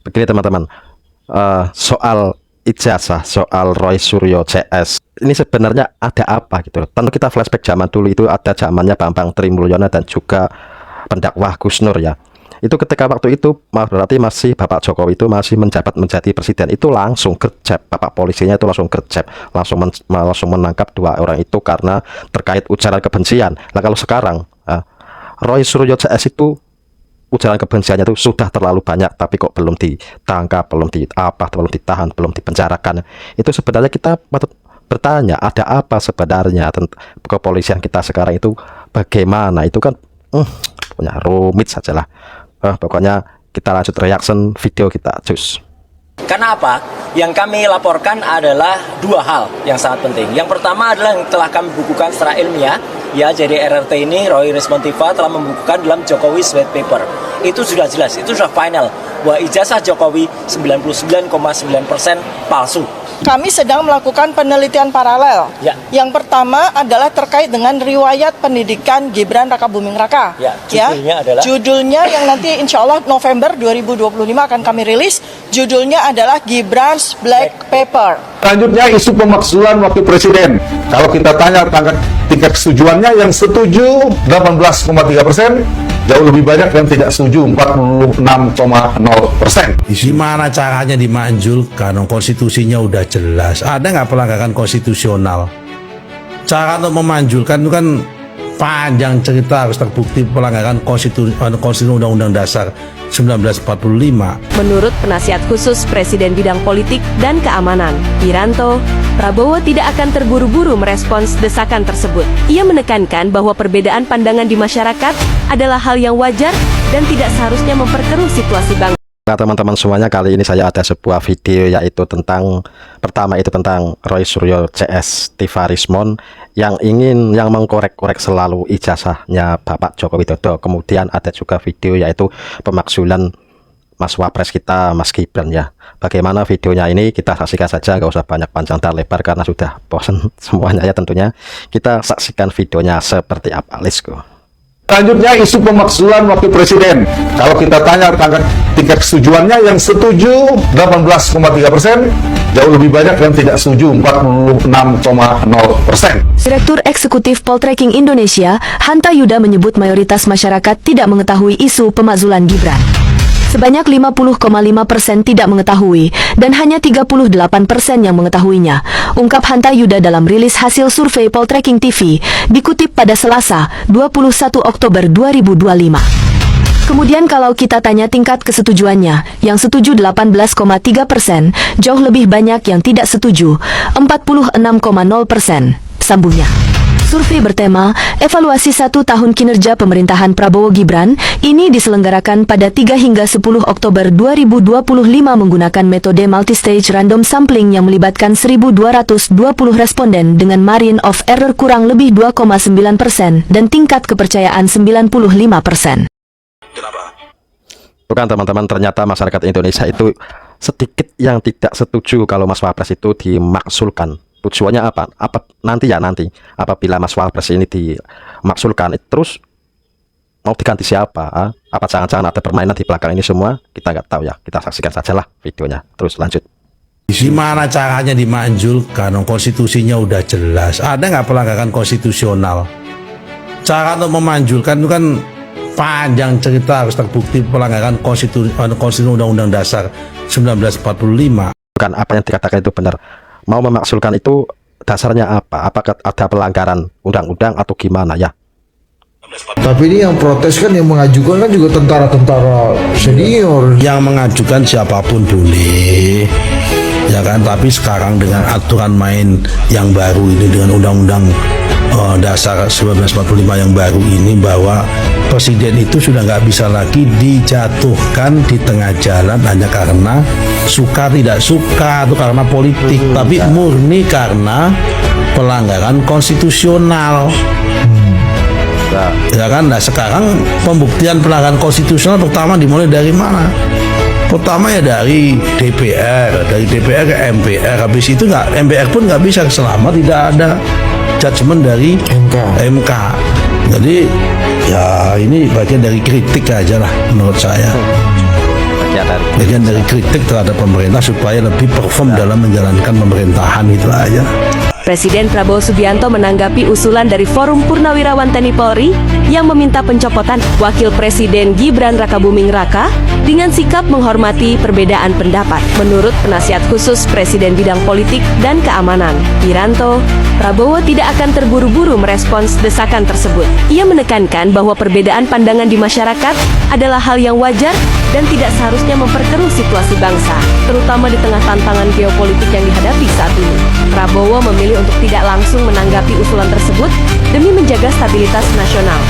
Begini teman-teman, soal ijazah, soal Roy Suryo CS ini sebenarnya ada apa gitu. Tentu kita flashback zaman dulu, itu ada zamannya Bambang Trimulyono dan juga pendakwah Gus Nur ya. Itu ketika waktu itu berarti masih Bapak Jokowi itu masih menjabat menjadi presiden, itu langsung gercep, Bapak polisinya itu langsung gercep, langsung menangkap dua orang itu karena terkait ujaran kebencian. Nah kalau sekarang Roy Suryo CS itu ujaran kebenciannya itu sudah terlalu banyak, tapi kok belum ditangkap, belum ditahan, belum dipenjarakan. Itu sebenarnya kita patut bertanya, ada apa sebenarnya kepolisian kita sekarang itu bagaimana? Itu kan punya rumit sajalah. Pokoknya kita lanjut reaction video kita, cus. Karena apa? Yang kami laporkan adalah dua hal yang sangat penting. Yang pertama adalah yang telah kami bukukan secara ilmiah. Ya, jadi RRT ini, Roy Respontiva, telah membukukan dalam Jokowi's White Paper. Itu sudah jelas, itu sudah final, bahwa ijazah Jokowi 99,9% palsu. Kami sedang melakukan penelitian paralel. Ya. Yang pertama adalah terkait dengan riwayat pendidikan Gibran Rakabuming Raka. Ya, judulnya adalah? Judulnya yang nanti insya Allah November 2025 akan kami rilis. Judulnya adalah Gibran's Black Paper. Selanjutnya isu pemakzulan wakil presiden. Kalau kita tanya tingkat kesetujuannya, yang setuju 18,3%, jauh lebih banyak yang tidak setuju 46,0%. Gimana caranya dimanjulkan? Konstitusinya udah jelas. Ada nggak pelanggaran konstitusional? Cara untuk memanjulkan itu kan panjang cerita, harus terbukti pelanggaran konstitusi Undang-Undang Dasar 1945. Menurut penasihat khusus Presiden bidang politik dan keamanan, Wiranto, Prabowo tidak akan terburu-buru merespons desakan tersebut. Ia menekankan bahwa perbedaan pandangan di masyarakat adalah hal yang wajar dan tidak seharusnya memperkeruh situasi bangsa. Nah teman-teman semuanya, kali ini saya ada sebuah video yaitu tentang Roy Suryo CS Tivarismon yang mengkorek-korek selalu ijazahnya Bapak Joko Widodo. Kemudian ada juga video yaitu pemakzulan Mas Wapres kita, Mas Gibran ya. Bagaimana videonya ini, kita saksikan saja, nggak usah banyak panjang dan lebar karena sudah bosan semuanya ya tentunya. Kita saksikan videonya seperti apa, let's go. Selanjutnya isu pemakzulan wakil presiden. Kalau kita tanya tingkat kesetujuannya, yang setuju 18,3%, jauh lebih banyak yang tidak setuju 46,0%. Direktur Eksekutif Poltreking Indonesia, Hanta Yuda menyebut mayoritas masyarakat tidak mengetahui isu pemakzulan Gibran. Sebanyak 50,5% tidak mengetahui dan hanya 38% yang mengetahuinya, ungkap Hanta Yuda dalam rilis hasil survei Poltreking TV dikutip pada Selasa, 21 Oktober 2025. Kemudian kalau kita tanya tingkat kesetujuannya, yang setuju 18,3%, jauh lebih banyak yang tidak setuju, 46,0%, sambungnya. Survei bertema, evaluasi 1 tahun kinerja pemerintahan Prabowo Gibran, ini diselenggarakan pada 3 hingga 10 Oktober 2025 menggunakan metode multistage random sampling yang melibatkan 1.220 responden dengan margin of error kurang lebih 2,9% dan tingkat kepercayaan 95%. Bukan teman-teman, ternyata masyarakat Indonesia itu sedikit yang tidak setuju kalau Mas Wapres itu dimaksulkan. Tujuannya apa? Nanti apabila Mas Wapres ini dimaksulkan, terus mau diganti siapa? Apa jangan-jangan ada permainan di belakang ini semua? Kita nggak tahu ya. Kita saksikan sajalah videonya. Terus lanjut. Gimana caranya dimanjulkan? Konstitusinya udah jelas. Ada nggak pelanggaran konstitusional? Cara untuk memanjulkan itu kan panjang cerita, harus terbukti pelanggaran konstitusi Undang-Undang Dasar 1945. Bukan apa yang dikatakan itu benar. Mau memaksulkan itu dasarnya apa? Apakah ada pelanggaran undang-undang atau gimana ya? Tapi ini yang protes kan, yang mengajukan kan juga tentara-tentara senior. Yang mengajukan siapapun boleh, ya kan? Tapi sekarang dengan aturan main yang baru ini, dengan Undang-Undang Dasar 1945 yang baru ini, bahwa presiden itu sudah nggak bisa lagi dijatuhkan di tengah jalan hanya karena suka tidak suka atau karena politik, tapi murni karena pelanggaran konstitusional. Ya kan? Nah sekarang pembuktian pelanggaran konstitusional pertama dimulai dari mana? Pertama ya dari DPR ke MPR. Habis itu MPR pun nggak bisa selama tidak ada judgement dari MK. Jadi ya ini bagian dari kritik aja lah menurut saya. bagian dari kritik terhadap pemerintah supaya lebih perform dalam menjalankan pemerintahan itu aja. Presiden Prabowo Subianto menanggapi usulan dari Forum Purnawirawan TNI Polri yang meminta pencopotan Wakil Presiden Gibran Rakabuming Raka dengan sikap menghormati perbedaan pendapat. Menurut penasihat khusus Presiden bidang politik dan keamanan, Wiranto, Prabowo tidak akan terburu-buru merespons desakan tersebut. Ia menekankan bahwa perbedaan pandangan di masyarakat adalah hal yang wajar dan tidak seharusnya memperkeruh situasi bangsa, terutama di tengah tantangan geopolitik yang dihadapi saat ini. Prabowo memilih untuk tidak langsung menanggapi usulan tersebut demi menjaga stabilitas nasional.